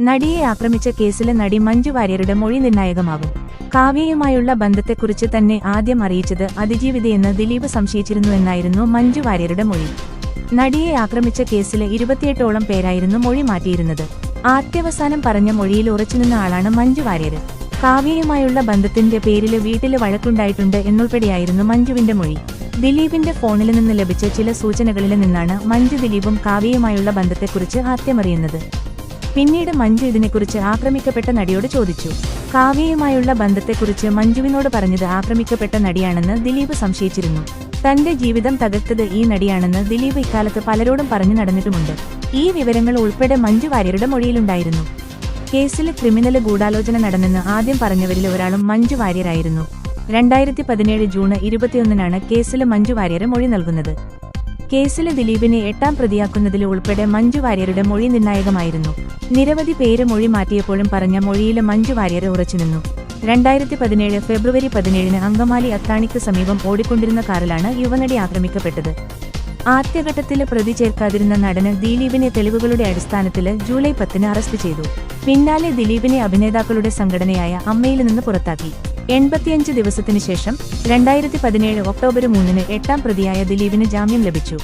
നടിയെ ആക്രമിച്ച കേസിലെ നടി മഞ്ജു വാര്യരുടെ മൊഴി നിർണായകമാകും. കാവ്യയുമായുള്ള ബന്ധത്തെക്കുറിച്ച് തന്നെ ആദ്യം അറിയിച്ചത് അതിജീവിതയെന്ന് ദിലീപ് സംശയിച്ചിരുന്നുവെന്നായിരുന്നു മഞ്ജു വാര്യരുടെ മൊഴി. നടിയെ ആക്രമിച്ച കേസിലെ 28ഓളം പേരായിരുന്നു മൊഴി മാറ്റിയിരുന്നത്. ആദ്യവസാനം പറഞ്ഞ മൊഴിയിൽ ഉറച്ചുനിന്ന ആളാണ് മഞ്ജു വാര്യര്. കാവ്യയുമായുള്ള ബന്ധത്തിന്റെ പേരില് വീട്ടില് വഴക്കുണ്ടായിട്ടുണ്ട് എന്നുൾപ്പെടെയായിരുന്നു മഞ്ജുവിന്റെ മൊഴി. ദിലീപിന്റെ ഫോണിൽ നിന്ന് ലഭിച്ച ചില സൂചനകളിൽ നിന്നാണ് മഞ്ജു ദിലീപും കാവ്യയുമായുള്ള ബന്ധത്തെക്കുറിച്ച് ആദ്യമറിയുന്നത്. പിന്നീട് മഞ്ജു ഇതിനെക്കുറിച്ച് ആക്രമിക്കപ്പെട്ട നടിയോട് ചോദിച്ചു. കാവ്യയുമായുള്ള ബന്ധത്തെക്കുറിച്ച് മഞ്ജുവിനോട് പറഞ്ഞത് ആക്രമിക്കപ്പെട്ട നടിയാണെന്ന് ദിലീപ് സംശയിച്ചിരുന്നു. തന്റെ ജീവിതം തകർത്തത് ഈ നടിയാണെന്ന് ദിലീപ് ഇക്കാലത്ത് പലരോടും പറഞ്ഞു നടന്നിട്ടുമുണ്ട്. ഈ വിവരങ്ങൾ ഉൾപ്പെടെ മഞ്ജു വാര്യരുടെ മൊഴിയിലുണ്ടായിരുന്നു. കേസിൽ ക്രിമിനല് ഗൂഢാലോചന നടന്നെന്ന് ആദ്യം പറഞ്ഞവരിൽ ഒരാളും മഞ്ജു വാര്യരായിരുന്നു. 2017 ജൂൺ 21-നാണ് കേസിൽ മഞ്ജു വാര്യര് മൊഴി നൽകുന്നത്. കേസില് ദിലീപിനെ 8ാം പ്രതിയാക്കുന്നതിൽ ഉൾപ്പെടെ മഞ്ജു വാര്യരുടെ മൊഴി നിർണായകമായിരുന്നു. നിരവധി പേര് മൊഴി മാറ്റിയപ്പോഴും പറഞ്ഞ മൊഴിയില് മഞ്ജു വാര്യര് ഉറച്ചുനിന്നു. 2017 ഫെബ്രുവരി 17-ന് അങ്കമാലി അത്താണിക്ക് സമീപം ഓടിക്കൊണ്ടിരുന്ന കാറിലാണ് യുവനടി ആക്രമിക്കപ്പെട്ടത്. ആദ്യഘട്ടത്തില് പ്രതി ചേർക്കാതിരുന്ന നടന് ദിലീപിനെ തെളിവുകളുടെ അടിസ്ഥാനത്തില് ജൂലൈ 10-ന് അറസ്റ്റ് ചെയ്തു. പിന്നാലെ ദിലീപിനെ അഭിനേതാക്കളുടെ സംഘടനയായ അമ്മയിൽ നിന്ന് പുറത്താക്കി. 85 ദിവസത്തിനു ശേഷം 2017 ഒക്ടോബർ 3-ന് 8ാം പ്രതിയായ ദിലീപിന് ജാമ്യം ലഭിച്ചു.